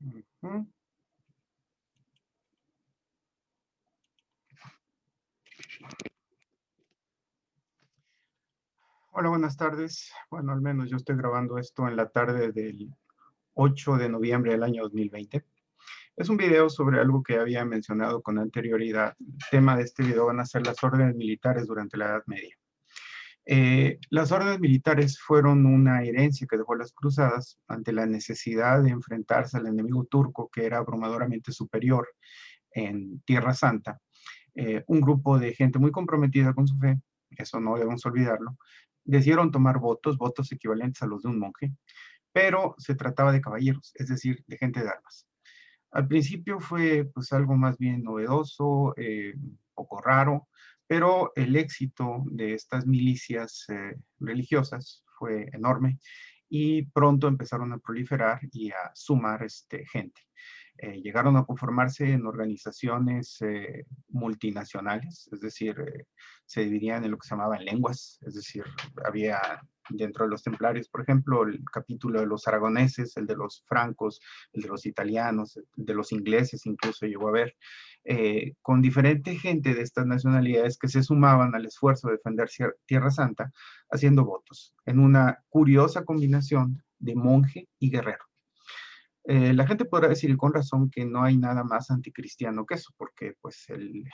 Ujú. Hola, buenas tardes. Bueno, al menos yo estoy grabando esto en la tarde del 8 de noviembre del año 2020. Es un video sobre algo que había mencionado con anterioridad. El tema de este video van a ser las órdenes militares durante la Edad Media. Las órdenes militares fueron una herencia que dejó las cruzadas ante la necesidad de enfrentarse al enemigo turco, que era abrumadoramente superior en Tierra Santa. Un grupo de gente muy comprometida con su fe, eso no debemos olvidarlo, decidieron tomar votos, votos equivalentes a los de un monje, pero se trataba de caballeros, es decir, de gente de armas. Al principio fue pues algo más bien novedoso, un poco raro, pero el éxito de estas milicias religiosas fue enorme y pronto empezaron a proliferar y a sumar gente. Llegaron a conformarse en organizaciones multinacionales, es decir, se dividían en lo que se llamaban lenguas, es decir, había dentro de los templarios, por ejemplo, el capítulo de los aragoneses, el de los francos, el de los italianos, el de los ingleses incluso llegó a haber, con diferente gente de estas nacionalidades que se sumaban al esfuerzo de defender Tierra Santa, haciendo votos, en una curiosa combinación de monje y guerrero. La gente podrá decir con razón que no hay nada más anticristiano que eso, porque pues el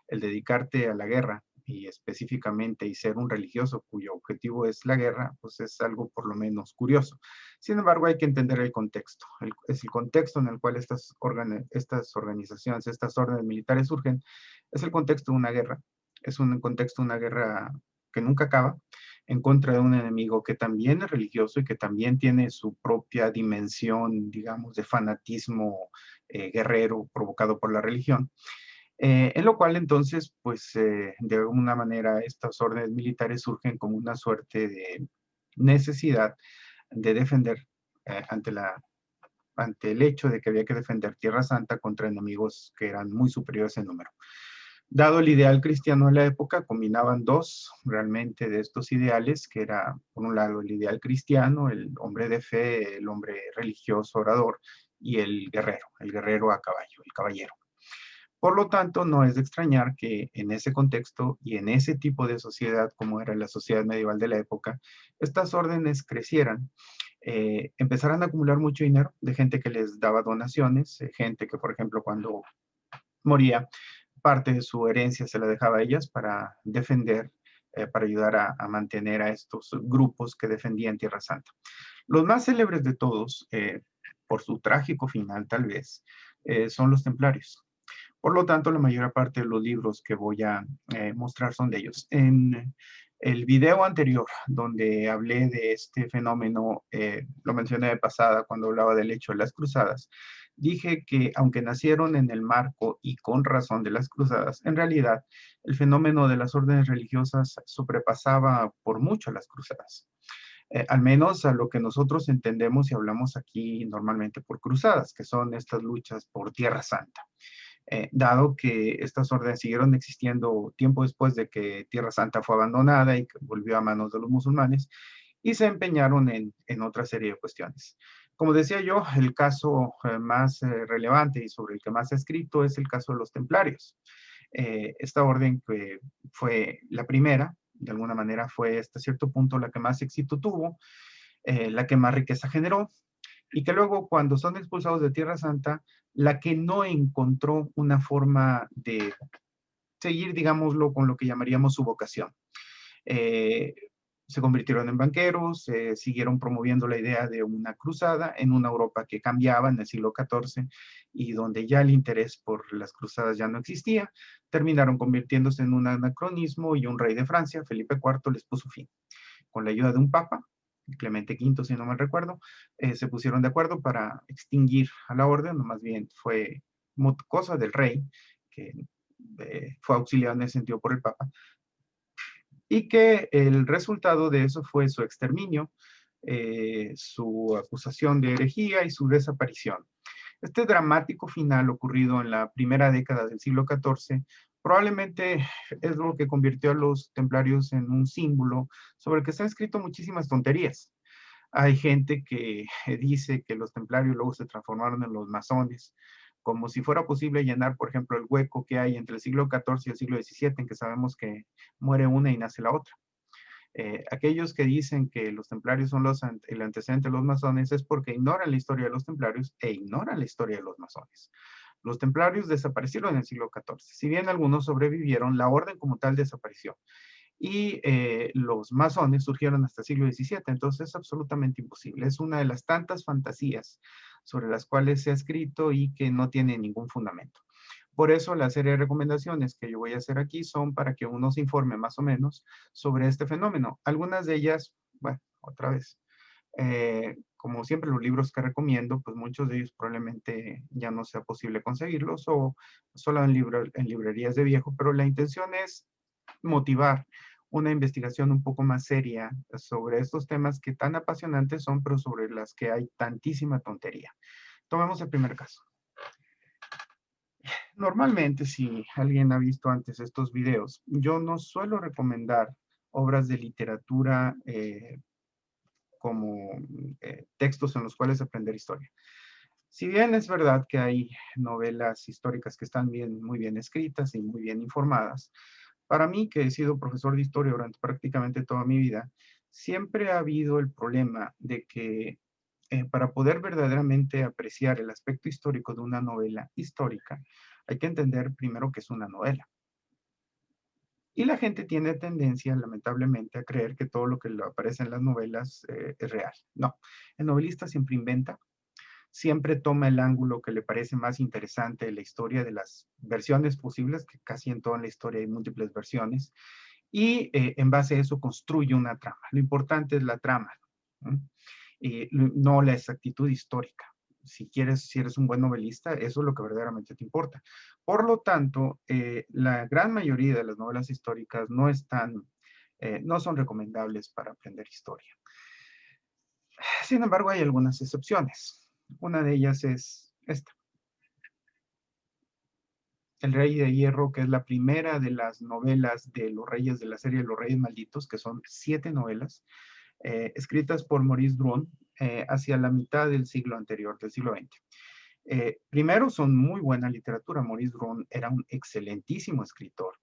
dedicarte a la guerra y específicamente y ser un religioso cuyo objetivo es la guerra, pues es algo por lo menos curioso. Sin embargo, hay que entender el contexto. Es el contexto en el cual estas organizaciones, estas órdenes militares surgen, es el contexto de una guerra. Es un contexto de una guerra que nunca acaba, en contra de un enemigo que también es religioso y que también tiene su propia dimensión, digamos, de fanatismo guerrero provocado por la religión. En lo cual entonces, pues de alguna manera estas órdenes militares surgen como una suerte de necesidad de defender ante ante el hecho de que había que defender Tierra Santa contra enemigos que eran muy superiores en número. Dado el ideal cristiano de la época, combinaban dos realmente de estos ideales, que era, por un lado, el ideal cristiano, el hombre de fe, el hombre religioso, orador, y el guerrero a caballo, el caballero. Por lo tanto, no es de extrañar que en ese contexto y en ese tipo de sociedad, como era la sociedad medieval de la época, estas órdenes crecieran, empezaran a acumular mucho dinero de gente que les daba donaciones, gente que, por ejemplo, cuando moría, parte de su herencia se la dejaba a ellas para defender, para ayudar a mantener a estos grupos que defendían Tierra Santa. Los más célebres de todos, por su trágico final tal vez, son los templarios. Por lo tanto, la mayor parte de los libros que voy a mostrar son de ellos. En el video anterior, donde hablé de este fenómeno, lo mencioné de pasada cuando hablaba del hecho de las cruzadas, dije que aunque nacieron en el marco y con razón de las cruzadas, en realidad el fenómeno de las órdenes religiosas sobrepasaba por mucho las cruzadas. Al menos a lo que nosotros entendemos y hablamos aquí normalmente por cruzadas, que son estas luchas por Tierra Santa. Dado que estas órdenes siguieron existiendo tiempo después de que Tierra Santa fue abandonada y que volvió a manos de los musulmanes, y se empeñaron en otra serie de cuestiones. Como decía yo, el caso más relevante y sobre el que más se ha escrito es el caso de los templarios. Esta orden que fue la primera, de alguna manera fue hasta cierto punto la que más éxito tuvo, la que más riqueza generó, y que luego cuando son expulsados de Tierra Santa, la que no encontró una forma de seguir, digámoslo, con lo que llamaríamos su vocación. Eh, Se convirtieron en banqueros, siguieron promoviendo la idea de una cruzada en una Europa que cambiaba en el siglo XIV y donde ya el interés por las cruzadas ya no existía, terminaron convirtiéndose en un anacronismo y un rey de Francia, Felipe IV, les puso fin. Con la ayuda de un papa, Clemente V, si no mal recuerdo, se pusieron de acuerdo para extinguir a la orden, o más bien fue cosa del rey, que fue auxiliado en ese sentido por el papa, y que el resultado de eso fue su exterminio, su acusación de herejía y su desaparición. Este dramático final ocurrido en la primera década del siglo XIV probablemente es lo que convirtió a los templarios en un símbolo sobre el que se han escrito muchísimas tonterías. Hay gente que dice que los templarios luego se transformaron en los masones, como si fuera posible llenar, por ejemplo, el hueco que hay entre el siglo XIV y el siglo XVII, en que sabemos que muere una y nace la otra. Aquellos que dicen que los templarios son el antecedente de los masones es porque ignoran la historia de los templarios e ignoran la historia de los masones. Los templarios desaparecieron en el siglo XIV. Si bien algunos sobrevivieron, la orden como tal desapareció. Y los masones surgieron hasta el siglo XVII, entonces es absolutamente imposible. Es una de las tantas fantasías sobre las cuales se ha escrito y que no tiene ningún fundamento. Por eso la serie de recomendaciones que yo voy a hacer aquí son para que uno se informe más o menos sobre este fenómeno. Algunas de ellas, bueno, otra vez, como siempre los libros que recomiendo, pues muchos de ellos probablemente ya no sea posible conseguirlos o solo en librerías de viejo, pero la intención es motivar una investigación un poco más seria sobre estos temas que tan apasionantes son, pero sobre las que hay tantísima tontería. Tomemos el primer caso. Normalmente, si alguien ha visto antes estos videos, yo no suelo recomendar obras de literatura como textos en los cuales aprender historia. Si bien es verdad que hay novelas históricas que están muy bien escritas y muy bien informadas, para mí, que he sido profesor de historia durante prácticamente toda mi vida, siempre ha habido el problema de que para poder verdaderamente apreciar el aspecto histórico de una novela histórica, hay que entender primero que es una novela. Y la gente tiene tendencia, lamentablemente, a creer que todo lo que aparece en las novelas es real. No, el novelista siempre inventa, siempre toma el ángulo que le parece más interesante de la historia, de las versiones posibles, que casi en toda la historia hay múltiples versiones, y en base a eso construye una trama. Lo importante es la trama, ¿no? No la exactitud histórica. Si eres un buen novelista, eso es lo que verdaderamente te importa. Por lo tanto, la gran mayoría de las novelas históricas no son recomendables para aprender historia. Sin embargo, hay algunas excepciones. Una de ellas es esta. El Rey de Hierro, que es la primera de las novelas de los reyes de la serie de los Reyes Malditos, que son 7 novelas, escritas por Maurice Druon hacia la mitad del siglo anterior, del siglo XX. Primero, son muy buena literatura. Maurice Druon era un excelentísimo escritor.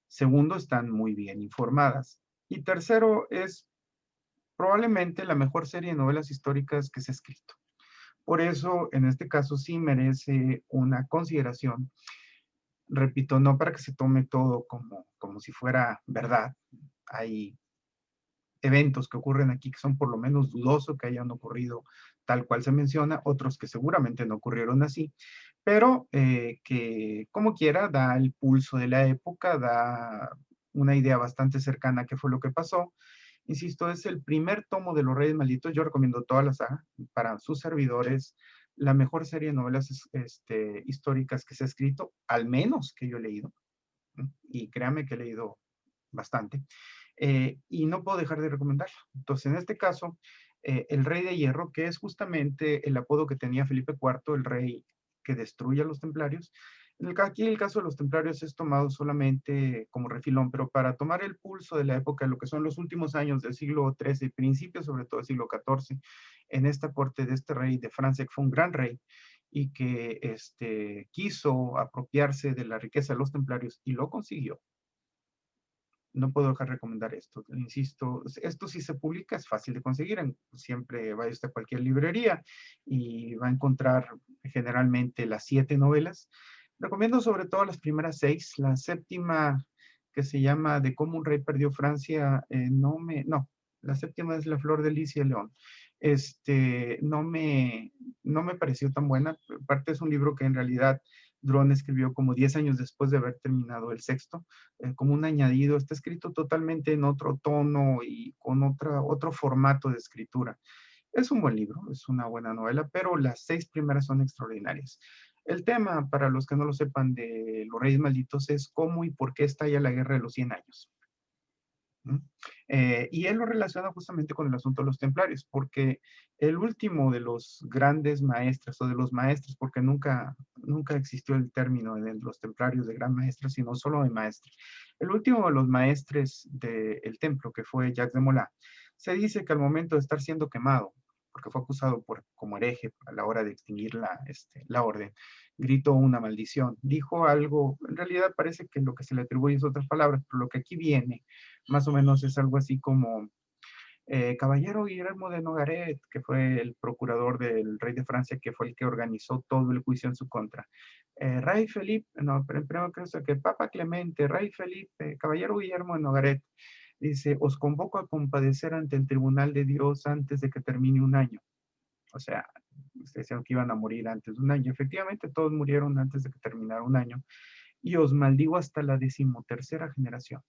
Segundo, están muy bien informadas. Y tercero, es probablemente la mejor serie de novelas históricas que se ha escrito. Por eso, en este caso, sí merece una consideración. Repito, no para que se tome todo como si fuera verdad. Hay eventos que ocurren aquí que son por lo menos dudosos que hayan ocurrido tal cual se menciona, otros que seguramente no ocurrieron así, pero que como quiera da el pulso de la época, da una idea bastante cercana a qué fue lo que pasó. Insisto, es el primer tomo de Los Reyes Malditos. Yo recomiendo toda la saga para sus servidores, la mejor serie de novelas históricas que se ha escrito, al menos que yo he leído, y créame que he leído bastante, y no puedo dejar de recomendarlo. Entonces, en este caso, el Rey de Hierro, que es justamente el apodo que tenía Felipe IV, el rey que destruye a los templarios. Aquí el caso de los templarios es tomado solamente como refilón, pero para tomar el pulso de la época, lo que son los últimos años del siglo XIII, principios sobre todo del siglo XIV, en esta corte de este rey de Francia, que fue un gran rey, y que quiso apropiarse de la riqueza de los templarios y lo consiguió. No puedo dejar de recomendar esto. Insisto, esto si se publica es fácil de conseguir. Siempre vaya usted a cualquier librería y va a encontrar generalmente las 7 novelas. Recomiendo sobre todo las primeras 6. La séptima, que se llama De cómo un rey perdió Francia, no, la séptima es La flor de Lis y el león. No me pareció tan buena. Aparte es un libro que en realidad Druon escribió como 10 años después de haber terminado el sexto, como un añadido. Está escrito totalmente en otro tono y con otro formato de escritura. Es un buen libro, es una buena novela, pero las 6 primeras son extraordinarias. El tema, para los que no lo sepan, de Los Reyes Malditos es cómo y por qué estalla la Guerra de los 100 años. Y él lo relaciona justamente con el asunto de los templarios, porque el último de los grandes maestros, o de los maestros, porque nunca existió el término de los templarios de gran maestro, sino solo de maestros. El último de los maestres del templo, que fue Jacques de Molay, Se dice que al momento de estar siendo quemado, porque fue acusado como hereje a la hora de extinguir la orden, gritó una maldición. Dijo algo, en realidad parece que lo que se le atribuye es otras palabras, pero lo que aquí viene, más o menos es algo así como Caballero Guillermo de Nogaret, que fue el procurador del rey de Francia, que fue el que organizó todo el juicio en su contra. Rey Felipe, no, pero primero creo que Papa Clemente, Rey Felipe, Caballero Guillermo de Nogaret, dice, os convoco a compadecer ante el tribunal de Dios antes de que termine un año. O sea, ustedes decían que iban a morir antes de un año. Efectivamente, todos murieron antes de que terminara un año. Y os maldigo hasta la 13ª generación.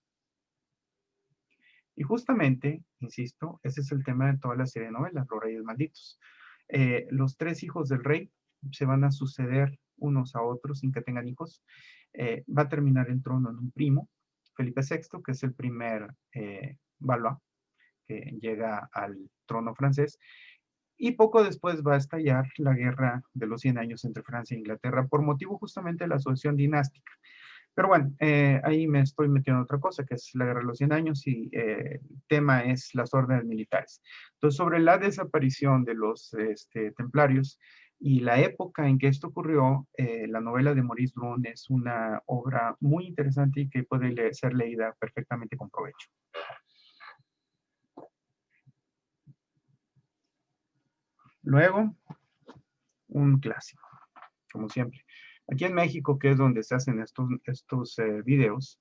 Y justamente, insisto, ese es el tema de toda la serie de novelas, Los Reyes Malditos. Los 3 hijos del rey se van a suceder unos a otros sin que tengan hijos. Va a terminar el trono en un primo, Felipe VI, que es el primer Valois que llega al trono francés. Y poco después va a estallar la guerra de los 100 años entre Francia e Inglaterra por motivo justamente de la sucesión dinástica. Pero bueno, ahí me estoy metiendo en otra cosa, que es la guerra de los 100 años y el tema es las órdenes militares. Entonces, sobre la desaparición de los templarios y la época en que esto ocurrió, la novela de Maurice Druon es una obra muy interesante y que puede ser leída perfectamente con provecho. Luego, un clásico, como siempre. Aquí en México, que es donde se hacen estos videos,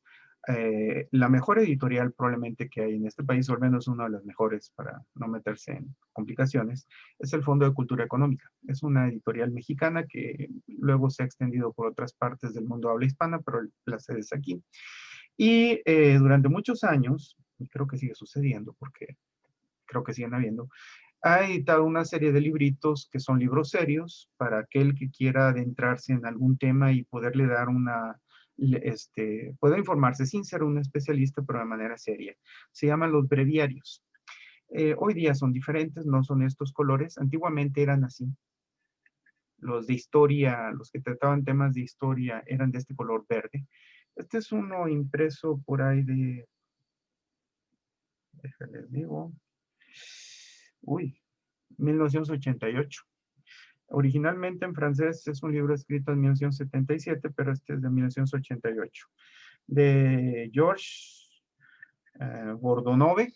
la mejor editorial probablemente que hay en este país, o al menos una de las mejores para no meterse en complicaciones, es el Fondo de Cultura Económica. Es una editorial mexicana que luego se ha extendido por otras partes del mundo habla hispana, pero la sede es aquí. Y durante muchos años, y creo que sigue sucediendo porque creo que siguen habiendo, ha editado una serie de libritos que son libros serios para aquel que quiera adentrarse en algún tema y poderle dar puede informarse sin ser un especialista, pero de manera seria. Se llaman los breviarios. Hoy día son diferentes, no son estos colores. Antiguamente eran así. Los de historia, los que trataban temas de historia eran de este color verde. Este es uno impreso por ahí déjenles digo, 1988. Originalmente en francés es un libro escrito en 1977, pero este es de 1988. De Georges Bordonove,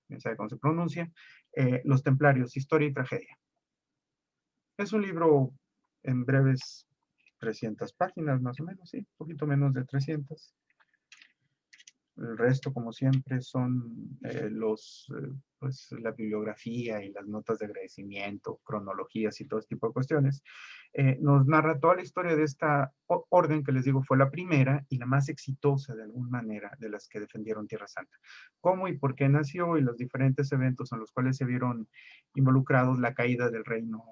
no sabe cómo se pronuncia, Los Templarios, Historia y Tragedia. Es un libro en breves 300 páginas, más o menos, sí, un poquito menos de 300. El resto, como siempre, son pues, la bibliografía y las notas de agradecimiento, cronologías y todo este tipo de cuestiones. Nos narra toda la historia de esta orden que les digo fue la primera y la más exitosa de alguna manera de las que defendieron Tierra Santa. Cómo y por qué nació y los diferentes eventos en los cuales se vieron involucrados la caída del reino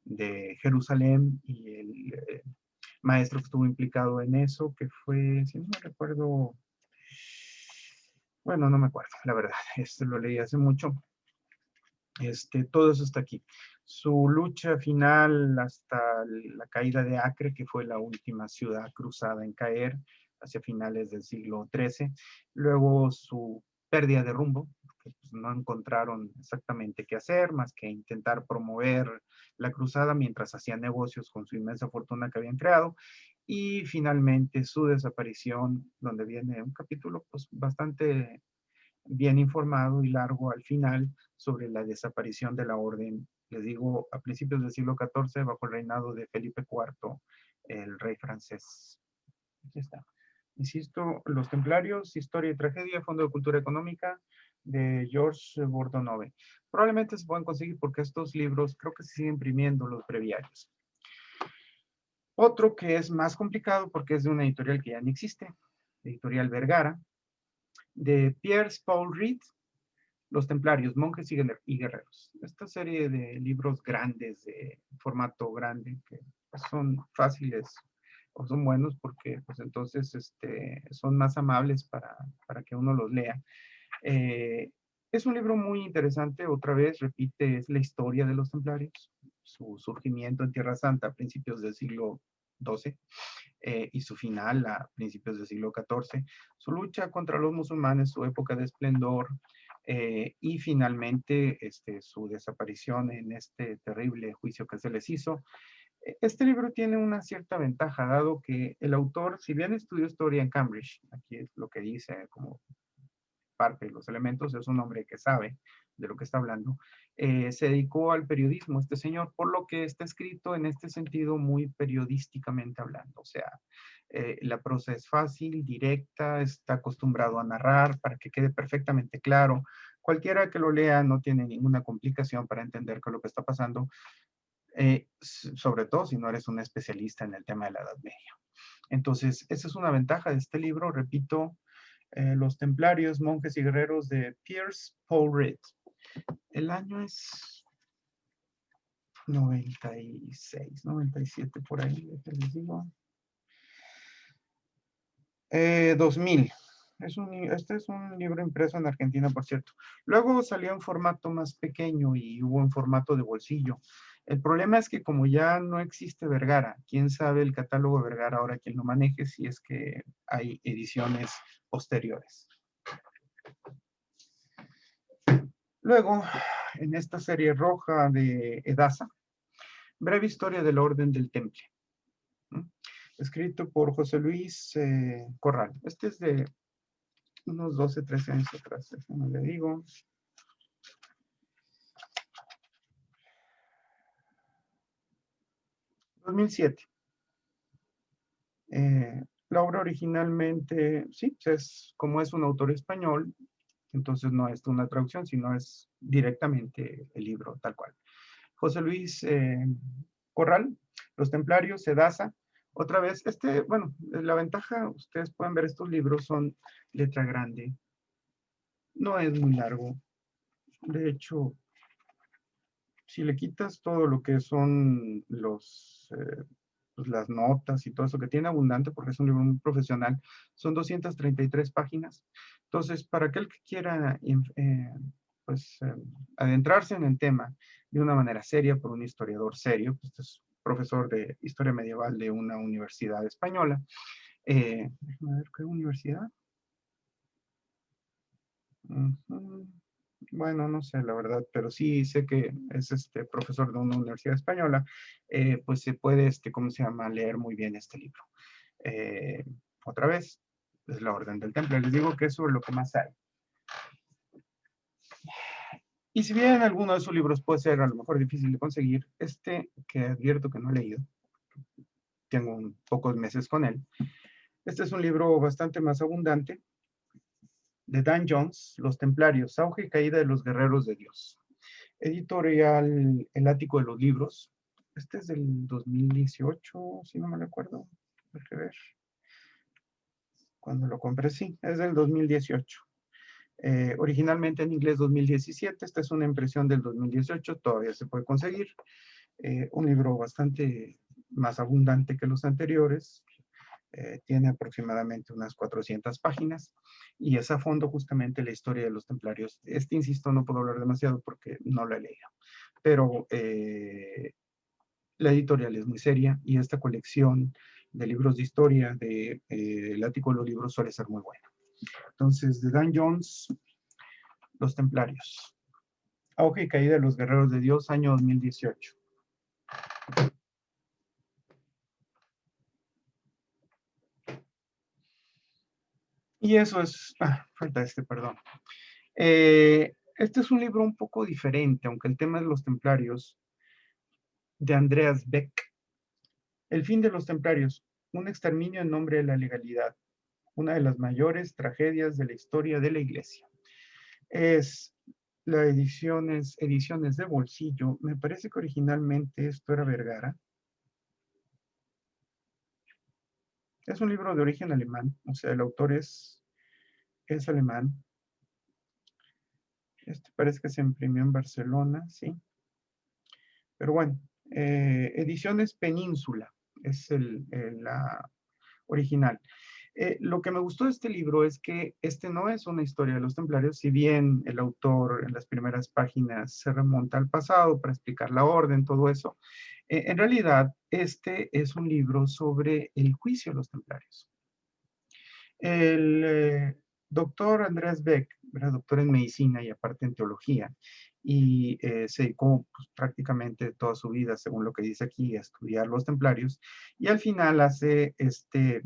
de Jerusalén y el maestro que estuvo implicado en eso, que fue, si no me recuerdo, bueno, no me acuerdo, la verdad, lo leí hace mucho. Todo eso está aquí. Su lucha final hasta la caída de Acre, que fue la última ciudad cruzada en caer hacia finales del siglo XIII. Luego su pérdida de rumbo, que pues, no encontraron exactamente qué hacer, más que intentar promover la cruzada mientras hacían negocios con su inmensa fortuna que habían creado. Y finalmente su desaparición, donde viene un capítulo pues, bastante bien informado y largo al final sobre la desaparición de la orden, les digo, a principios del siglo XIV, bajo el reinado de Felipe IV, el rey francés. Aquí está. Insisto, Los Templarios, Historia y Tragedia, Fondo de Cultura Económica, de Georges Bordonove. Probablemente se puedan conseguir porque estos libros creo que se siguen imprimiendo los breviarios. Otro que es más complicado porque es de una editorial que ya no existe, editorial Vergara, de Piers Paul Reed, Los Templarios, Monjes y Guerreros. Esta serie de libros grandes, de formato grande, que son fáciles o son buenos porque pues entonces son más amables para que uno los lea. Es un libro muy interesante, otra vez, repite, es la historia de los templarios, su surgimiento en Tierra Santa a principios del siglo XII y su final a principios del siglo XIV, su lucha contra los musulmanes, su época de esplendor, y finalmente su desaparición en este terrible juicio que se les hizo. Este libro tiene una cierta ventaja, dado que el autor, si bien estudió historia en Cambridge, aquí es lo que dice como parte de los elementos, es un hombre que sabe de lo que está hablando, se dedicó al periodismo este señor, por lo que está escrito en este sentido muy periodísticamente hablando, o sea, la prosa es fácil, directa, está acostumbrado a narrar para que quede perfectamente claro. Cualquiera que lo lea no tiene ninguna complicación para entender qué es lo que está pasando, sobre todo si no eres un especialista en el tema de la Edad Media. Entonces, esa es una ventaja de este libro, repito, Los Templarios, Monjes y Guerreros de Pierce Paul Reed. El año es 96, 97 por ahí, les digo. 2000. Este es un libro impreso en Argentina, por cierto. Luego salió en formato más pequeño y hubo en formato de bolsillo. El problema es que como ya no existe Vergara, quién sabe el catálogo de Vergara ahora quién lo maneje, si es que hay ediciones posteriores. Luego, en esta serie roja de Edasa, Breve Historia del Orden del Temple, ¿no? Escrito por José Luis Corral. Este es de unos 12, 13 años atrás, no le digo. ...2007. La obra originalmente, sí, como es un autor español, entonces no es una traducción, sino es directamente el libro tal cual. José Luis Corral, Los Templarios, Sedasa. Otra vez, bueno, la ventaja, ustedes pueden ver estos libros, son letra grande. No es muy largo. De hecho, si le quitas todo lo que son pues las notas y todo eso que tiene abundante, porque es un libro muy profesional, son 233 páginas. Entonces, para aquel que quiera pues, adentrarse en el tema de una manera seria, por un historiador serio, pues es profesor de historia medieval de una universidad española. Déjame ver, ¿qué universidad? Bueno, no sé la verdad, pero sí sé que es profesor de una universidad española, pues se puede, ¿cómo se llama?, leer muy bien este libro. Eh, Otra vez, es la Orden del Temple. Les digo que eso es lo que más hay. Y si bien alguno de esos libros puede ser a lo mejor difícil de conseguir, que advierto que no he leído, tengo pocos meses con él, este es un libro bastante más abundante, de Dan Jones, Los Templarios, Auge y Caída de los Guerreros de Dios. Editorial El Ático de los Libros. Este es del 2018, si no me recuerdo. Hay que ver. Cuando lo compré, sí, es del 2018. Originalmente en inglés 2017, esta es una impresión del 2018, todavía se puede conseguir. Un libro bastante más abundante que los anteriores, tiene aproximadamente unas 400 páginas y es a fondo justamente la historia de los templarios. Insisto, no puedo hablar demasiado porque no lo he leído, pero la editorial es muy seria y esta colección de libros de historia de El Ático de los Libros suele ser muy buena. Entonces, de Dan Jones, Los Templarios. Auge y caída de los guerreros de Dios, año 2018. Y eso es, falta perdón. Este es un libro un poco diferente, aunque el tema de los templarios, de Andreas Beck. El fin de los templarios, un exterminio en nombre de la legalidad, una de las mayores tragedias de la historia de la Iglesia. Es la ediciones de bolsillo. Me parece que originalmente esto era Vergara. Es un libro de origen alemán, o sea, el autor es alemán. Parece que se imprimió en Barcelona, sí. Pero bueno, Ediciones Península es la original. Lo que me gustó de este libro es que no es una historia de los templarios, si bien el autor en las primeras páginas se remonta al pasado para explicar la orden, todo eso. En realidad, es un libro sobre el juicio de los templarios. doctor Andreas Beck era doctor en medicina y aparte en teología, y se dedicó pues, prácticamente toda su vida, según lo que dice aquí, a estudiar los templarios, y al final hace este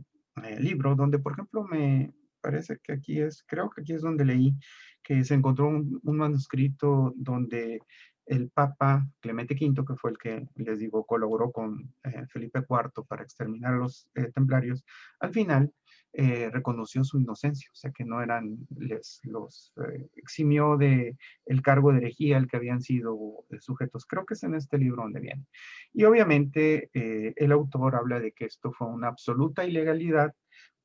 libro donde, por ejemplo, me parece que aquí es, creo que aquí es donde leí que se encontró un manuscrito donde el Papa Clemente V, que fue el que, les digo, colaboró con Felipe IV para exterminar a los templarios, al final reconoció su inocencia, o sea que no eran, los eximió de el cargo de herejía al que habían sido sujetos. Creo que es en este libro donde viene. Y obviamente el autor habla de que esto fue una absoluta ilegalidad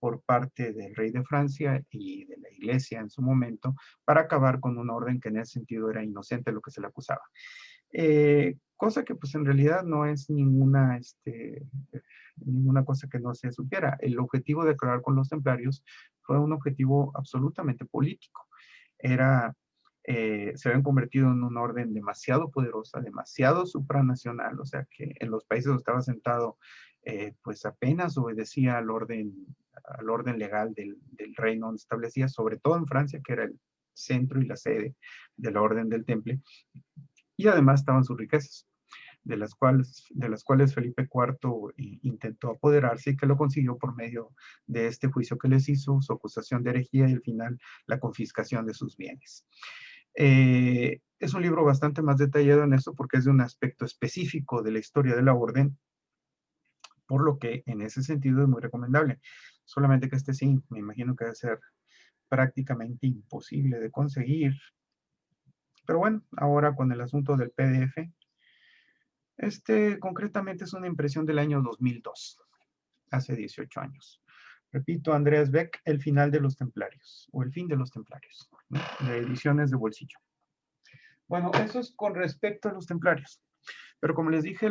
por parte del rey de Francia y de la iglesia en su momento para acabar con un orden que en ese sentido era inocente lo que se le acusaba. Cosa que pues en realidad no es ninguna cosa que no se supiera. El objetivo de acabar con los templarios fue un objetivo absolutamente político. Era, se habían convertido en una orden demasiado poderosa, demasiado supranacional, o sea que en los países donde estaba sentado, pues apenas obedecía al orden legal del reino donde establecía, sobre todo en Francia, que era el centro y la sede de la Orden del Temple, y además estaban sus riquezas, de las cuales Felipe IV intentó apoderarse y que lo consiguió por medio de este juicio que les hizo, su acusación de herejía y al final la confiscación de sus bienes. Es un libro bastante más detallado en eso porque es de un aspecto específico de la historia de la orden, por lo que en ese sentido es muy recomendable. Solamente que este sí, me imagino que debe ser prácticamente imposible de conseguir. Pero bueno, ahora con el asunto del PDF, concretamente es una impresión del año 2002, hace 18 años. Repito, Andreas Beck, El final de los templarios, o El fin de los templarios, ¿no? De ediciones de bolsillo. Bueno, eso es con respecto a los templarios. Pero como les dije,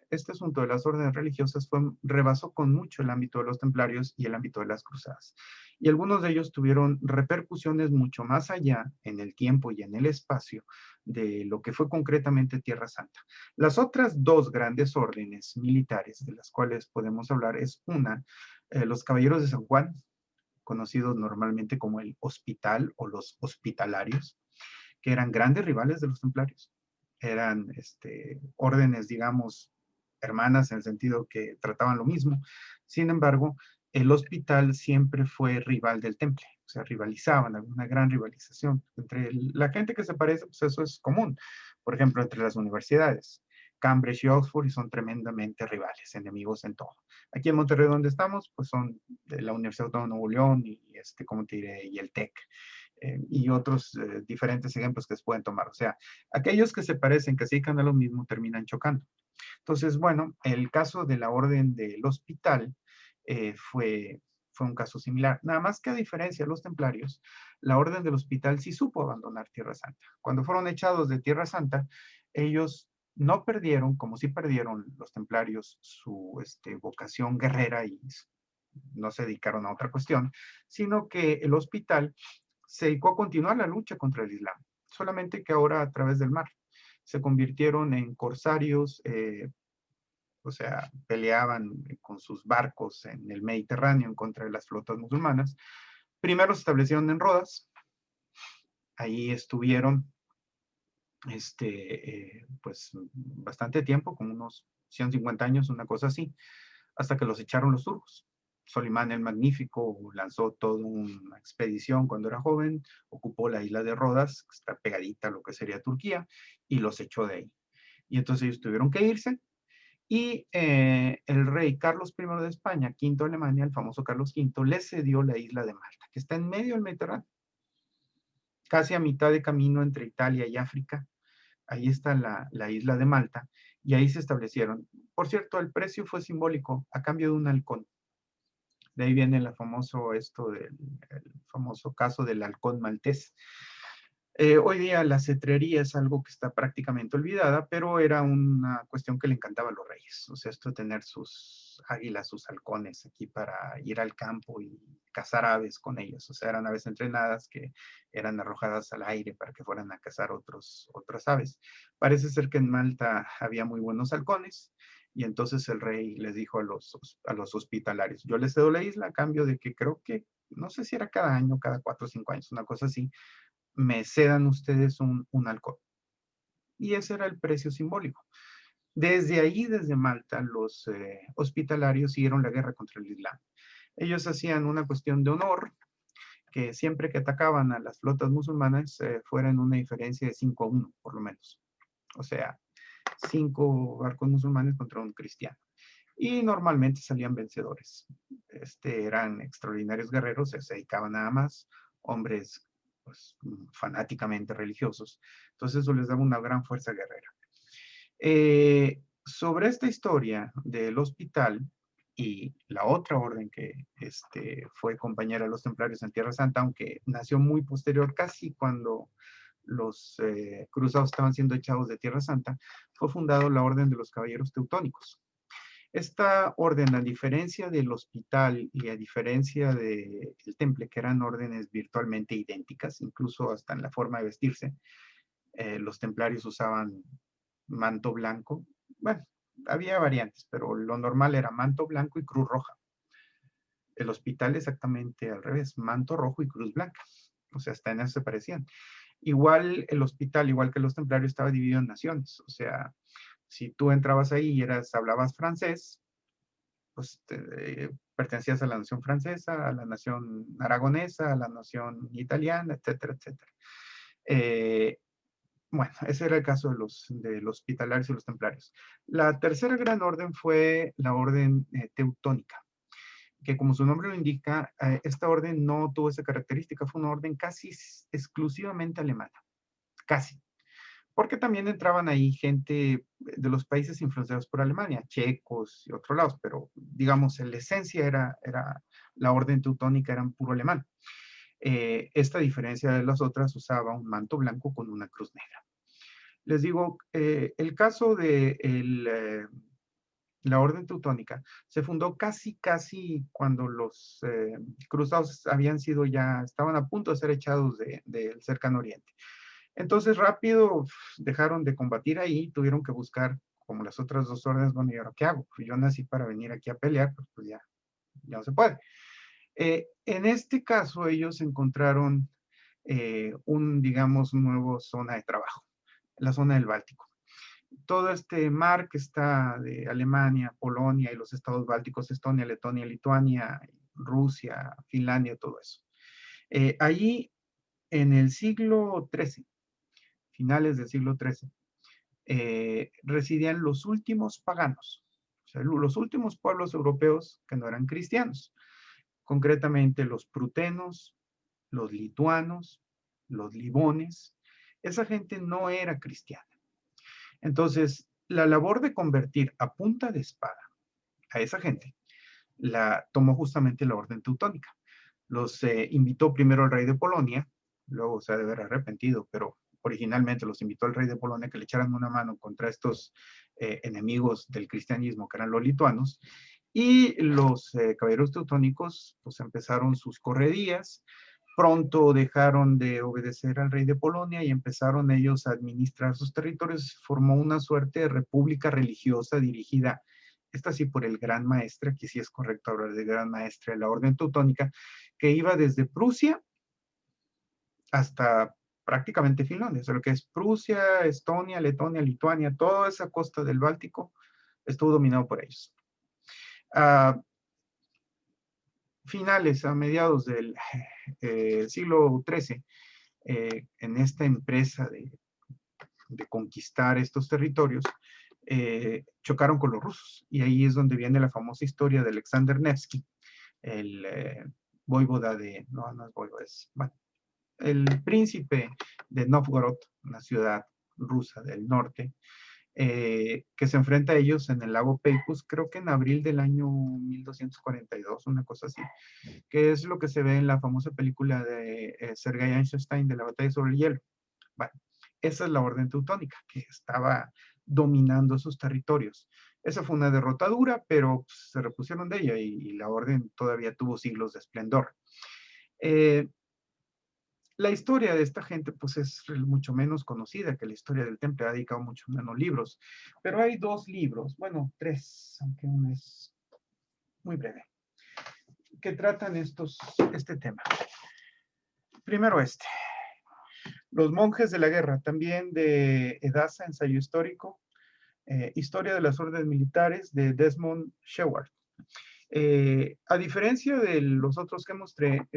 este asunto de las órdenes religiosas rebasó con mucho el ámbito de los templarios y el ámbito de las cruzadas. Y algunos de ellos tuvieron repercusiones mucho más allá en el tiempo y en el espacio de lo que fue concretamente Tierra Santa. Las otras dos grandes órdenes militares de las cuales podemos hablar es una, los Caballeros de San Juan, conocidos normalmente como el Hospital o los Hospitalarios, que eran grandes rivales de los templarios. Eran órdenes, digamos, hermanas en el sentido que trataban lo mismo. Sin embargo, el hospital siempre fue rival del temple, o sea, rivalizaban, había una gran rivalización. Entre la gente que se parece, pues eso es común. Por ejemplo, entre las universidades. Cambridge y Oxford y son tremendamente rivales, enemigos en todo. Aquí en Monterrey, donde estamos, pues son de la Universidad Autónoma de Nuevo León y, ¿cómo te diré? Y el TEC y otros diferentes ejemplos que se pueden tomar. O sea, aquellos que se parecen, que se dedican a lo mismo, terminan chocando. Entonces, bueno, el caso de la orden del hospital fue un caso similar. Nada más que a diferencia de los templarios, la orden del hospital sí supo abandonar Tierra Santa. Cuando fueron echados de Tierra Santa, ellos no perdieron, como sí perdieron los templarios, su vocación guerrera y no se dedicaron a otra cuestión, sino que el hospital se dedicó a continuar la lucha contra el Islam, solamente que ahora a través del mar. Se convirtieron en corsarios, o sea, peleaban con sus barcos en el Mediterráneo en contra de las flotas musulmanas. Primero se establecieron en Rodas, ahí estuvieron pues bastante tiempo, como unos 150 años, una cosa así, hasta que los echaron los turcos. Solimán el Magnífico lanzó toda una expedición cuando era joven, ocupó la isla de Rodas, que está pegadita a lo que sería Turquía, y los echó de ahí. Y entonces ellos tuvieron que irse, y el rey Carlos I de España, quinto de Alemania, el famoso Carlos V, le cedió la isla de Malta, que está en medio del Mediterráneo, casi a mitad de camino entre Italia y África. Ahí está la isla de Malta, y ahí se establecieron. Por cierto, el precio fue simbólico, a cambio de un halcón. De ahí viene el famoso caso del halcón maltés. Hoy día la cetrería es algo que está prácticamente olvidada, pero era una cuestión que le encantaba a los reyes. O sea, esto de tener sus águilas, sus halcones aquí para ir al campo y cazar aves con ellos. O sea, eran aves entrenadas que eran arrojadas al aire para que fueran a cazar otras aves. Parece ser que en Malta había muy buenos halcones Y entonces el rey les dijo a los hospitalarios, yo les cedo la isla a cambio de que creo que, no sé si era cada año, cada 4 o 5 años, una cosa así, me cedan ustedes un halcón. Y ese era el precio simbólico. Desde ahí, desde Malta, los hospitalarios siguieron la guerra contra el Islam. Ellos hacían una cuestión de honor, que siempre que atacaban a las flotas musulmanas fuera en una diferencia de 5-1, por lo menos. O sea, 5 barcos musulmanes contra un cristiano. Y normalmente salían vencedores. Eran extraordinarios guerreros, se dedicaban nada más, hombres pues, fanáticamente religiosos. Entonces eso les daba una gran fuerza guerrera. Sobre esta historia del hospital y la otra orden que fue compañera de los templarios en Tierra Santa, aunque nació muy posterior, casi cuando los cruzados estaban siendo echados de Tierra Santa, fue fundado la Orden de los Caballeros Teutónicos. Esta orden, a diferencia del hospital y a diferencia del temple, que eran órdenes virtualmente idénticas, incluso hasta en la forma de vestirse, los templarios usaban manto blanco. Bueno, había variantes, pero lo normal era manto blanco y cruz roja. El hospital exactamente al revés, manto rojo y cruz blanca. O sea, hasta en eso se parecían. Igual el hospital, igual que los templarios, estaba dividido en naciones. O sea, si tú entrabas ahí y hablabas francés, pues pertenecías a la nación francesa, a la nación aragonesa, a la nación italiana, etcétera, etcétera. Bueno, ese era el caso de los hospitalarios y los templarios. La tercera gran orden fue la orden teutónica, que como su nombre lo indica, esta orden no tuvo esa característica, fue una orden casi exclusivamente alemana, casi. Porque también entraban ahí gente de los países influenciados por Alemania, checos y otros lados, pero digamos, en la esencia era la orden teutónica, era puro alemán. Esta diferencia de las otras usaba un manto blanco con una cruz negra. Les digo, el caso de la orden teutónica se fundó casi cuando los cruzados habían sido estaban a punto de ser echados del cercano oriente. Entonces rápido dejaron de combatir ahí, tuvieron que buscar como las otras dos órdenes, bueno, ¿y ahora qué hago? Pues yo nací para venir aquí a pelear, pues ya no se puede. En este caso ellos encontraron digamos, nuevo zona de trabajo, la zona del Báltico. Todo este mar que está de Alemania, Polonia y los estados bálticos, Estonia, Letonia, Lituania, Rusia, Finlandia, todo eso. Allí en el siglo XIII, finales del siglo XIII, residían los últimos paganos, o sea, los últimos pueblos europeos que no eran cristianos, concretamente los prutenos, los lituanos, los libones. Esa gente no era cristiana. Entonces, la labor de convertir a punta de espada a esa gente la tomó justamente la orden teutónica. Los invitó primero el rey de Polonia, luego se ha de haber arrepentido, pero originalmente los invitó el rey de Polonia que le echaran una mano contra estos enemigos del cristianismo, que eran los lituanos, y los caballeros teutónicos pues empezaron sus correrías. Pronto dejaron de obedecer al rey de Polonia y empezaron ellos a administrar sus territorios. Formó una suerte de república religiosa dirigida, esta sí por el gran maestre, aquí sí es correcto hablar de gran maestre de la orden teutónica, que iba desde Prusia hasta prácticamente Finlandia, o sea, lo que es Prusia, Estonia, Letonia, Lituania, toda esa costa del Báltico estuvo dominado por ellos. Finales, a mediados del siglo XIII, en esta empresa de conquistar estos territorios, chocaron con los rusos. Y ahí es donde viene la famosa historia de Alexander Nevsky, el voivoda no es voivoda, bueno, el príncipe de Novgorod, una ciudad rusa del norte, que se enfrenta a ellos en el lago Peipus, creo que en abril del año 1242, una cosa así, que es lo que se ve en la famosa película de Sergei Eisenstein de la batalla sobre el hielo. Bueno, esa es la orden teutónica, que estaba dominando sus territorios. Esa fue una derrota dura, pero pues, se repusieron de ella y la orden todavía tuvo siglos de esplendor. La historia de esta gente pues es mucho menos conocida que la historia del Temple, ha dedicado mucho menos libros, pero hay dos libros, bueno, tres, aunque uno es muy breve, que tratan este tema. Primero Los monjes de la guerra, también de Edasa, ensayo histórico, Historia de las órdenes militares de Desmond Sheward. A diferencia de los otros que mostré,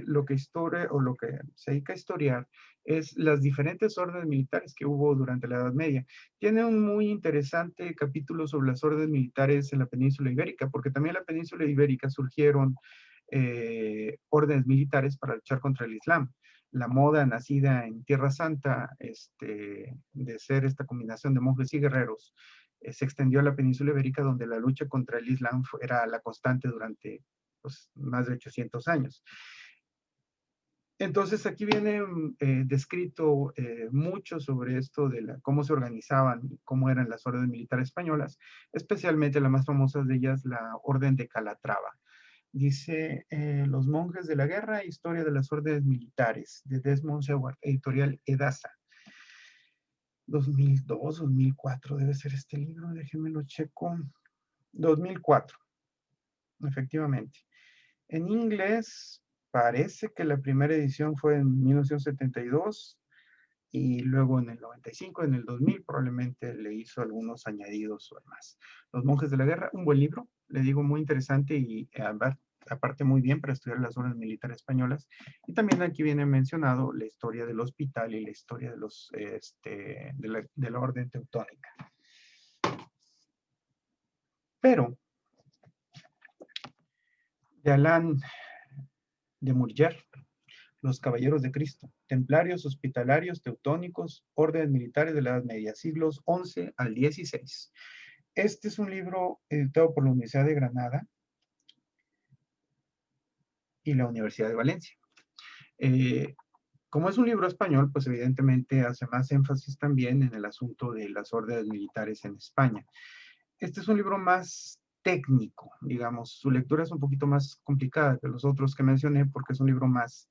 lo que historia o lo que se dedica a historiar es las diferentes órdenes militares que hubo durante la Edad Media. Tiene un muy interesante capítulo sobre las órdenes militares en la península ibérica, porque también en la península ibérica surgieron órdenes militares para luchar contra el Islam. La moda nacida en Tierra Santa, de ser esta combinación de monjes y guerreros, se extendió a la península ibérica, donde la lucha contra el Islam era la constante durante pues, más de 800 años. Entonces aquí viene descrito mucho sobre esto de cómo se organizaban, cómo eran las órdenes militares españolas, especialmente la más famosa de ellas, la Orden de Calatrava. Dice Los monjes de la guerra, historia de las órdenes militares, de Desmond Sheward, editorial Edasa. 2002, 2004 debe ser este libro, déjenme lo checo. 2004, efectivamente. En inglés, parece que la primera edición fue en 1972 y luego en el 95, en el 2000 probablemente le hizo algunos añadidos o más. Los monjes de la guerra, un buen libro, le digo, muy interesante y aparte muy bien para estudiar las órdenes militares españolas. Y también aquí viene mencionado la historia del hospital y la historia de la orden teutónica. Pero de Alain de Murger, Los Caballeros de Cristo, Templarios, Hospitalarios, Teutónicos, Órdenes Militares de la Edad Media, siglos XI al XVI. Este es un libro editado por la Universidad de Granada y la Universidad de Valencia. Como es un libro español, pues evidentemente hace más énfasis también en el asunto de las órdenes militares en España. Este es un libro más técnico, digamos, su lectura es un poquito más complicada que los otros que mencioné porque es un libro más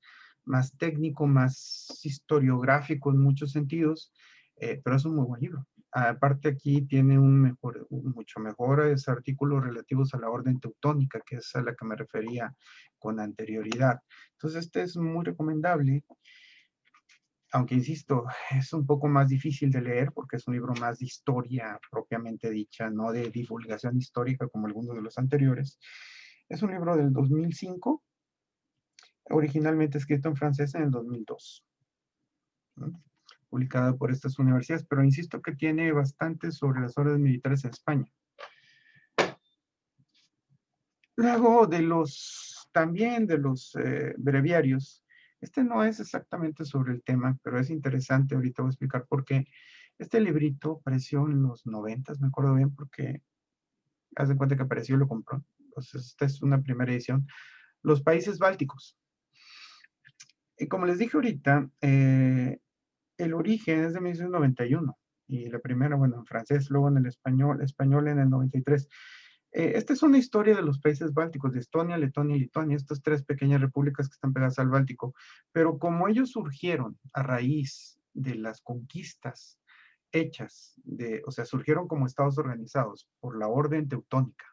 técnico, más historiográfico en muchos sentidos, pero es un muy buen libro. Aparte aquí tiene mucho mejores artículos relativos a la orden teutónica, que es a la que me refería con anterioridad. Entonces este es muy recomendable, aunque insisto, es un poco más difícil de leer porque es un libro más de historia propiamente dicha, no de divulgación histórica como algunos de los anteriores. Es un libro del 2005, originalmente escrito en francés en el 2002, ¿no? Publicado por estas universidades, pero insisto que tiene bastante sobre las órdenes militares en España. Luego también de los breviarios, este no es exactamente sobre el tema, pero es interesante, ahorita voy a explicar por qué. Este librito apareció en los 90, me acuerdo bien, porque haz de cuenta que apareció y lo compró. Entonces, esta es una primera edición. Los países bálticos. Y como les dije ahorita, el origen es de 1991 y la primera, bueno, en francés, luego en el español en el 93. Esta es una historia de los países bálticos, de Estonia, Letonia y Lituania, estas tres pequeñas repúblicas que están pegadas al Báltico. Pero como ellos surgieron a raíz de las conquistas hechas, o sea, surgieron como estados organizados por la Orden Teutónica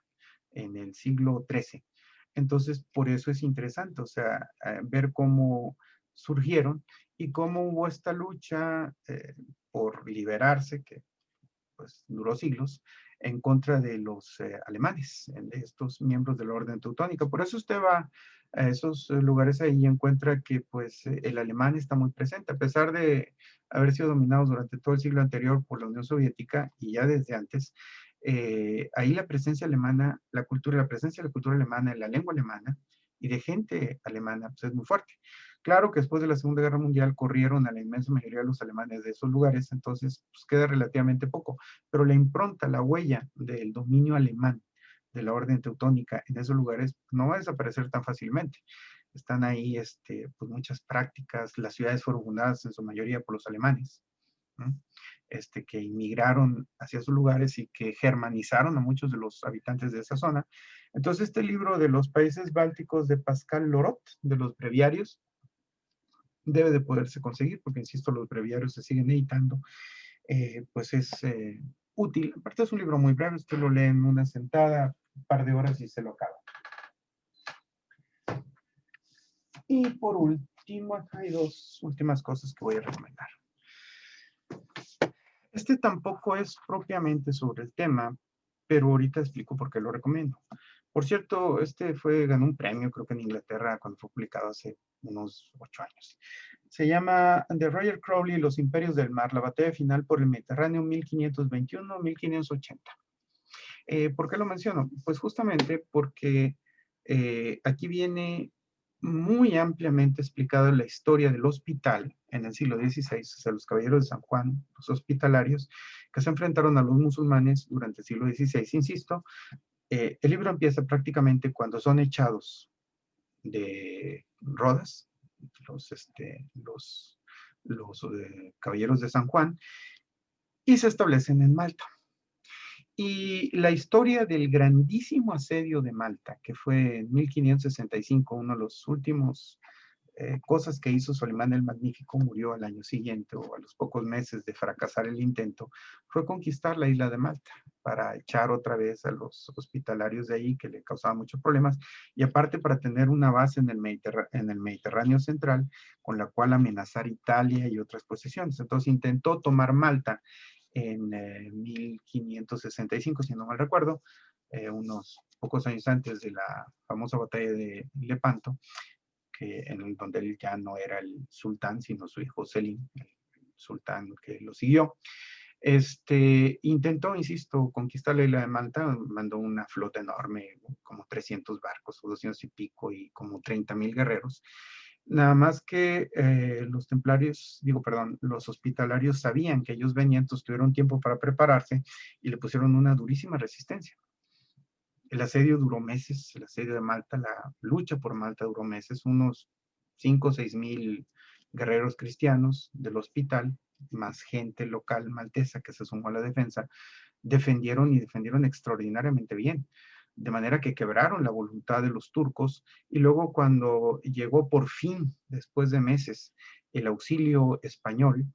en el siglo XIII. Entonces, por eso es interesante, o sea, ver cómo surgieron y cómo hubo esta lucha por liberarse, que pues duró siglos, en contra de los alemanes, de estos miembros de la Orden Teutónica. Por eso usted va a esos lugares ahí y encuentra que pues el alemán está muy presente, a pesar de haber sido dominados durante todo el siglo anterior por la Unión Soviética y ya desde antes. Ahí la presencia alemana, la presencia de la cultura alemana, la lengua alemana y de gente alemana pues es muy fuerte. Claro que después de la Segunda Guerra Mundial corrieron a la inmensa mayoría de los alemanes de esos lugares, entonces pues, queda relativamente poco, pero la impronta, la huella del dominio alemán de la Orden Teutónica en esos lugares no va a desaparecer tan fácilmente. Están ahí pues muchas prácticas, las ciudades fueron fundadas en su mayoría por los alemanes, ¿no? Que inmigraron hacia esos lugares y que germanizaron a muchos de los habitantes de esa zona. Entonces este libro de los países bálticos de Pascal Lorot, de los breviarios, debe de poderse conseguir, porque insisto, los breviarios se siguen editando, pues es útil. Aparte es un libro muy breve, usted lo lee en una sentada, un par de horas y se lo acaba. Y por último, acá hay dos últimas cosas que voy a recomendar. Este tampoco es propiamente sobre el tema, pero ahorita explico por qué lo recomiendo. Por cierto, ganó un premio, creo que en Inglaterra, cuando fue publicado hace unos 8 años. Se llama The Roger Crowley y los Imperios del Mar, la batalla final por el Mediterráneo 1521-1580. ¿Por qué lo menciono? Pues justamente porque aquí viene muy ampliamente explicada la historia del hospital en el siglo XVI, o sea, los caballeros de San Juan, los hospitalarios, que se enfrentaron a los musulmanes durante el siglo XVI. Insisto, el libro empieza prácticamente cuando son echados de Rodas, los caballeros de San Juan, y se establecen en Malta. Y la historia del grandísimo asedio de Malta, que fue en 1565, uno de los últimos cosas que hizo Solimán el Magnífico, murió al año siguiente o a los pocos meses de fracasar el intento, fue conquistar la isla de Malta para echar otra vez a los hospitalarios de ahí que le causaban muchos problemas y aparte para tener una base en el Mediterráneo central con la cual amenazar Italia y otras posesiones. Entonces intentó tomar Malta en 1565, si no mal recuerdo, unos pocos años antes de la famosa batalla de Lepanto, donde él ya no era el sultán, sino su hijo Selim, el sultán que lo siguió. Intentó, insisto, conquistar la isla de Malta, mandó una flota enorme, como 300 barcos o 200 y pico, y como 30,000 guerreros. Nada más que los hospitalarios sabían que ellos venían, entonces tuvieron tiempo para prepararse y le pusieron una durísima resistencia. El asedio duró meses, el asedio de Malta, la lucha por Malta duró meses, unos 5 o 6 mil guerreros cristianos del hospital, más gente local maltesa que se sumó a la defensa, defendieron extraordinariamente bien, de manera que quebraron la voluntad de los turcos y luego cuando llegó por fin, después de meses, el auxilio español,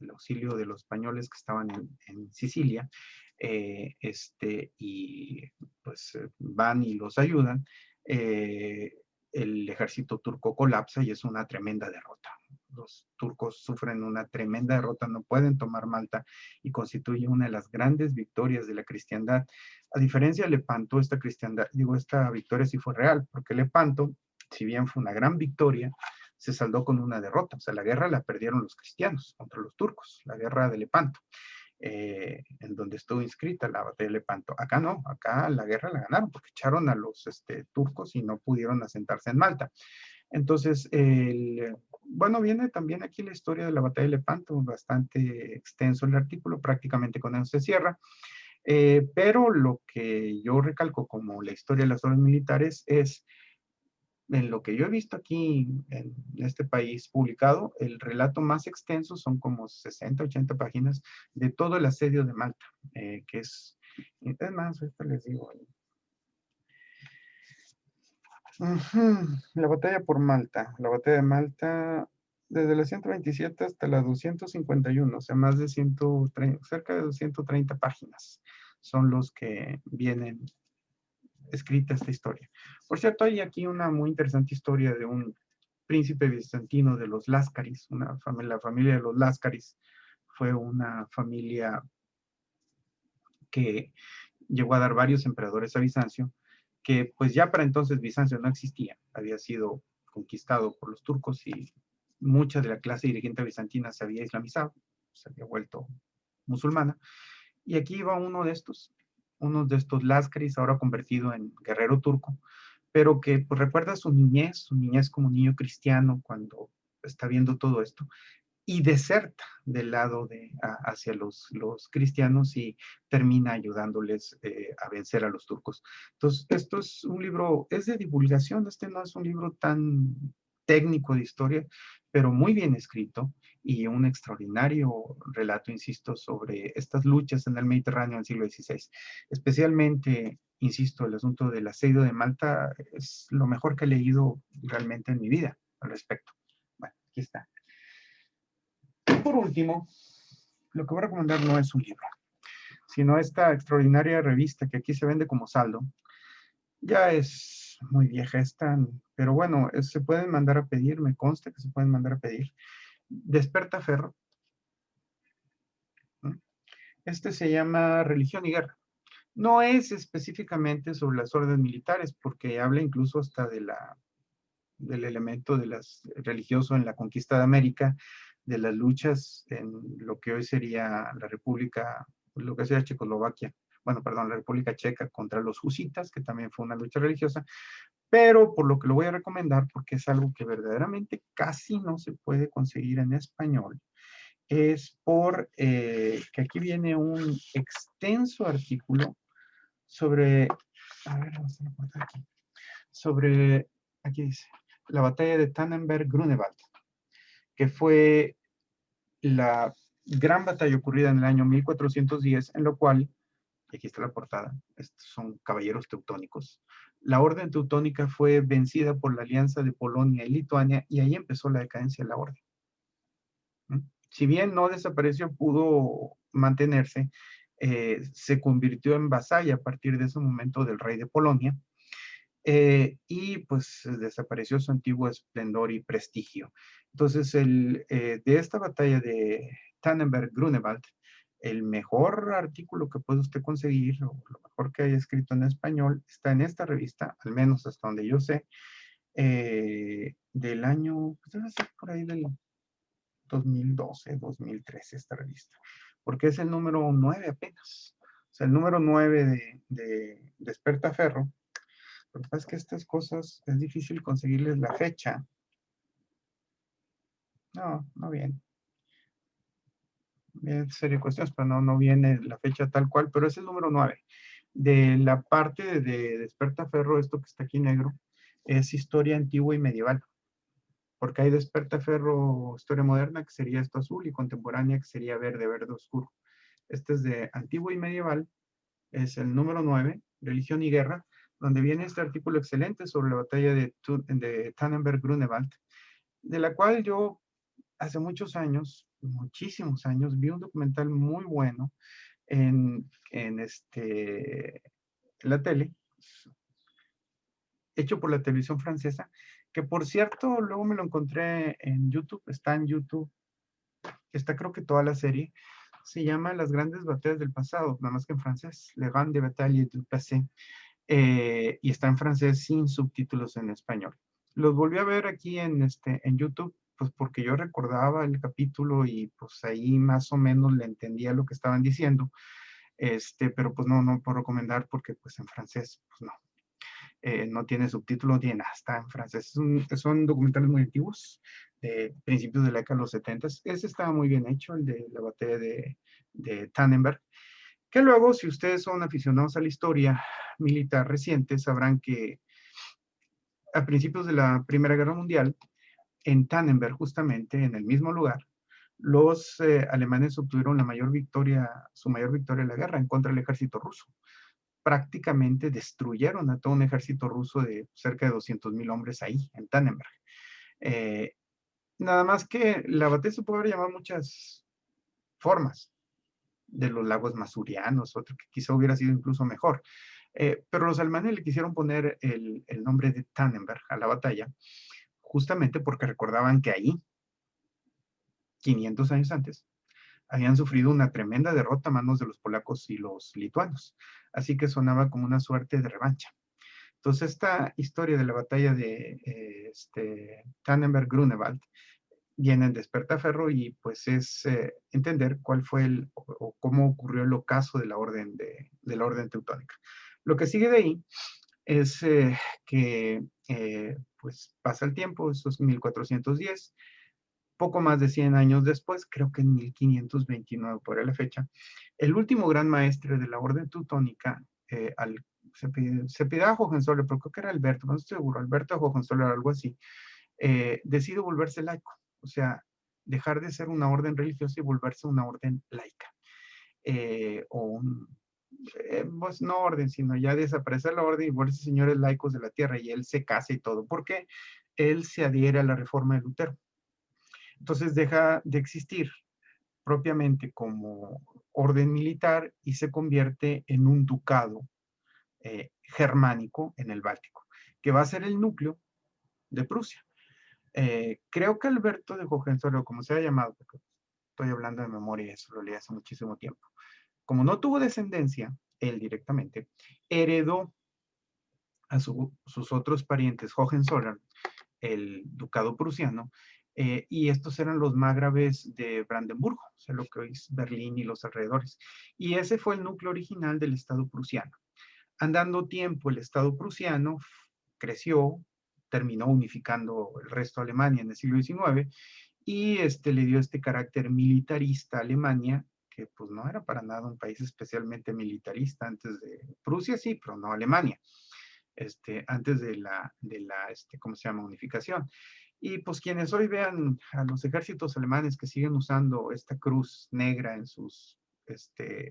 el auxilio de los españoles que estaban en Sicilia, y pues van y los ayudan, el ejército turco colapsa y es una tremenda derrota. Los turcos sufren una tremenda derrota, no pueden tomar Malta y constituye una de las grandes victorias de la cristiandad. A diferencia de Lepanto, esta victoria sí fue real, porque Lepanto, si bien fue una gran victoria, se saldó con una derrota. O sea, la guerra la perdieron los cristianos contra los turcos, la guerra de Lepanto. En donde estuvo inscrita la batalla de Lepanto. Acá no, acá la guerra la ganaron porque echaron a los turcos y no pudieron asentarse en Malta. Entonces, bueno, viene también aquí la historia de la batalla de Lepanto, bastante extenso el artículo, prácticamente con eso se cierra. Pero lo que yo recalco como la historia de las obras militares es en lo que yo he visto aquí en este país publicado, el relato más extenso son como 60, 80 páginas de todo el asedio de Malta, que es más, ahorita les digo. La batalla por Malta, la batalla de Malta, desde la 127 hasta la 251, o sea, más de 130, cerca de 130 páginas son los que vienen escrita esta historia. Por cierto, hay aquí una muy interesante historia de un príncipe bizantino de los Láscaris, la familia de los Láscaris fue una familia que llegó a dar varios emperadores a Bizancio, que pues ya para entonces Bizancio no existía, había sido conquistado por los turcos y mucha de la clase dirigente bizantina se había islamizado, se había vuelto musulmana, y aquí iba uno de estos Láscaris, ahora convertido en guerrero turco, pero que pues, recuerda su niñez como niño cristiano cuando está viendo todo esto, y deserta del lado hacia los cristianos y termina ayudándoles a vencer a los turcos. Entonces, esto es un libro, es de divulgación, no es un libro tan técnico de historia, pero muy bien escrito y un extraordinario relato, insisto, sobre estas luchas en el Mediterráneo en el siglo XVI. Especialmente, insisto, el asunto del asedio de Malta es lo mejor que he leído realmente en mi vida al respecto. Bueno, aquí está. por último, lo que voy a recomendar no es un libro, sino esta extraordinaria revista que aquí se vende como saldo. Ya es muy vieja esta, pero bueno, se pueden mandar a pedir, me consta que se pueden mandar a pedir. Despertaferro. Este se llama Religión y Guerra. No es específicamente sobre las órdenes militares, porque habla incluso hasta del elemento de religioso en la conquista de América, de las luchas en lo que hoy sería la República, lo que sería Checoslovaquia, bueno, perdón, la República Checa contra los husitas, que también fue una lucha religiosa, pero por lo que lo voy a recomendar, porque es algo que verdaderamente casi no se puede conseguir en español, es que aquí viene un extenso artículo sobre, a ver, vamos a apuntar aquí, sobre, aquí dice, la batalla de Tannenberg-Grunewald, que fue la gran batalla ocurrida en el año 1410, en lo cual, aquí está la portada, estos son caballeros teutónicos. La orden teutónica fue vencida por la alianza de Polonia y Lituania, y ahí empezó la decadencia de la orden. Si bien no desapareció, pudo mantenerse, se convirtió en vasalla a partir de ese momento del rey de Polonia, y pues desapareció su antiguo esplendor y prestigio. Entonces, de esta batalla de Tannenberg-Grunewald, el mejor artículo que puede usted conseguir, o lo mejor que haya escrito en español, está en esta revista, al menos hasta donde yo sé, del año, pues debe ser por ahí del 2012, 2013 esta revista, porque es el número 9 apenas. O sea, el número 9 de Despertaferro. Lo que pasa es que estas cosas es difícil conseguirles la fecha. No, no viene. Viene serie de cuestiones, pero no viene la fecha tal cual, pero es el número 9. De la parte de Despertaferro, esto que está aquí negro, es historia antigua y medieval. Porque hay Despertaferro, historia moderna, que sería esto azul, y contemporánea, que sería verde, verde oscuro. Este es de antiguo y medieval, es el número 9, Religión y Guerra, donde viene este artículo excelente sobre la batalla de Tannenberg-Grunewald, de la cual yo hace muchos años, muchísimos años, vi un documental muy bueno en la tele, hecho por la televisión francesa, que por cierto, luego me lo encontré en YouTube, está en YouTube, está creo que toda la serie, se llama Las grandes batallas del pasado, nada más que en francés, Les grandes batailles du passé, y está en francés sin subtítulos en español. Los volví a ver aquí en YouTube, pues porque yo recordaba el capítulo y pues ahí más o menos le entendía lo que estaban diciendo, pero pues no puedo recomendar porque pues en francés, pues no. No tiene subtítulo, no tiene nada, está en francés. Son documentales muy antiguos, de principios de la década de los 70. Ese estaba muy bien hecho, el de la batalla de Tannenberg. Que luego, si ustedes son aficionados a la historia militar reciente, sabrán que a principios de la Primera Guerra Mundial, en Tannenberg, justamente en el mismo lugar, los alemanes obtuvieron su mayor victoria en la guerra en contra del ejército ruso. Prácticamente destruyeron a todo un ejército ruso de cerca de 200,000 hombres ahí, en Tannenberg. Nada más que la batalla se puede haber llamado muchas formas, de los lagos masurianos, otro que quizá hubiera sido incluso mejor. Pero los alemanes le quisieron poner el nombre de Tannenberg a la batalla, justamente porque recordaban que ahí, 500 años antes, habían sufrido una tremenda derrota a manos de los polacos y los lituanos. Así que sonaba como una suerte de revancha. Entonces, esta historia de la batalla de Tannenberg-Grunewald viene en Despertaferro y pues es entender cuál fue o cómo ocurrió el ocaso de la orden teutónica. Lo que sigue de ahí es que pues pasa el tiempo, eso es 1410, poco más de 100 años después, creo que en 1529 por la fecha, el último gran maestre de la orden teutónica, se pide a Hohenzollern, pero creo que era Alberto, no estoy seguro, Alberto Hohenzollern o algo así, decide volverse laico, o sea, dejar de ser una orden religiosa y volverse una orden laica. Pues no orden, sino ya desaparecer la orden y volverse señores laicos de la tierra, y él se casa y todo, porque él se adhiere a la reforma de Lutero. Entonces deja de existir propiamente como orden militar y se convierte en un ducado germánico en el Báltico, que va a ser el núcleo de Prusia. Creo que Alberto de Hohenzollern, como se ha llamado, porque estoy hablando de memoria, eso lo leí hace muchísimo tiempo, como no tuvo descendencia, él directamente, heredó a sus otros parientes Hohenzollern, el ducado prusiano, y estos eran los margraves de Brandenburgo, o sea, lo que hoy es Berlín y los alrededores. Y ese fue el núcleo original del Estado prusiano. Andando tiempo, el Estado prusiano creció, terminó unificando el resto de Alemania en el siglo XIX, y le dio este carácter militarista a Alemania, que pues no era para nada un país especialmente militarista antes de Prusia, sí, pero no Alemania, antes de ¿cómo se llama? Unificación. Y pues quienes hoy vean a los ejércitos alemanes que siguen usando esta cruz negra en sus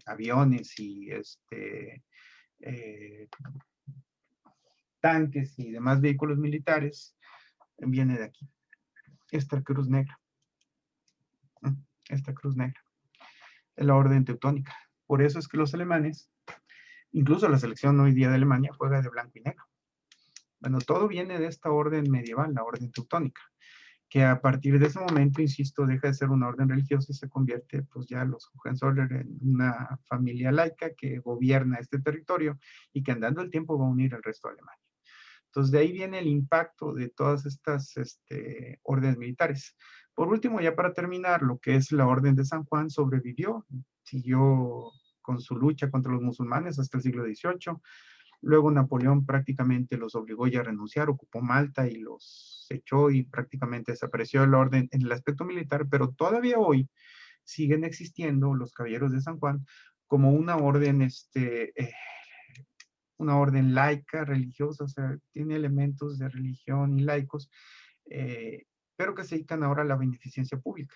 aviones y eh, tanques y demás vehículos militares, viene de aquí, esta cruz negra, esta cruz negra, es la orden teutónica. Por eso es que los alemanes, incluso la selección hoy día de Alemania, juega de blanco y negro. Bueno, todo viene de esta orden medieval, la orden teutónica, que a partir de ese momento, insisto, deja de ser una orden religiosa y se convierte, pues ya los Hohenzollern en una familia laica que gobierna este territorio y que andando el tiempo va a unir al resto de Alemania. Entonces, de ahí viene el impacto de todas estas órdenes militares. Por último, ya para terminar, lo que es la Orden de San Juan sobrevivió, siguió con su lucha contra los musulmanes hasta el siglo XVIII. Luego Napoleón prácticamente los obligó ya a renunciar, ocupó Malta y los echó y prácticamente desapareció la orden en el aspecto militar, pero todavía hoy siguen existiendo los Caballeros de San Juan como una orden laica, religiosa, o sea, tiene elementos de religión y laicos, pero que se dedican ahora a la beneficencia pública,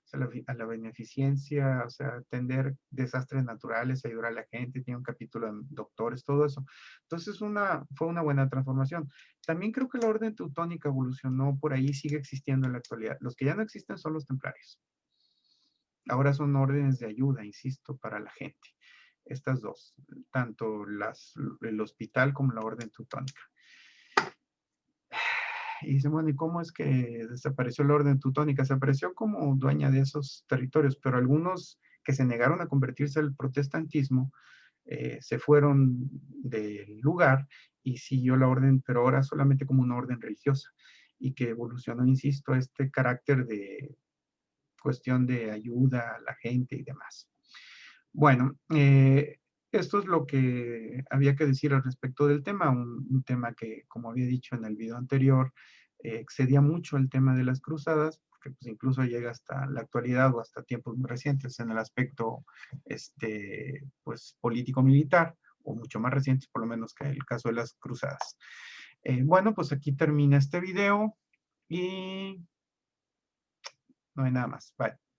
o sea, a la beneficencia, o sea, atender desastres naturales, ayudar a la gente, tiene un capítulo de doctores, todo eso. Entonces, fue una buena transformación. También creo que la orden teutónica evolucionó por ahí, sigue existiendo en la actualidad. Los que ya no existen son los templarios. Ahora son órdenes de ayuda, insisto, para la gente. Estas dos, tanto el hospital como la orden teutónica. Y dicen, bueno, ¿y cómo es que desapareció la orden teutónica? Se apareció como dueña de esos territorios, pero algunos que se negaron a convertirse al protestantismo se fueron del lugar y siguió la orden, pero ahora solamente como una orden religiosa y que evolucionó, insisto, a este carácter de cuestión de ayuda a la gente y demás. Bueno, esto es lo que había que decir al respecto del tema, un tema que, como había dicho en el video anterior, excedía mucho el tema de las cruzadas, porque pues, incluso llega hasta la actualidad o hasta tiempos muy recientes en el aspecto pues, político-militar, o mucho más recientes por lo menos que el caso de las cruzadas. Bueno, pues aquí termina este video y no hay nada más. Bye.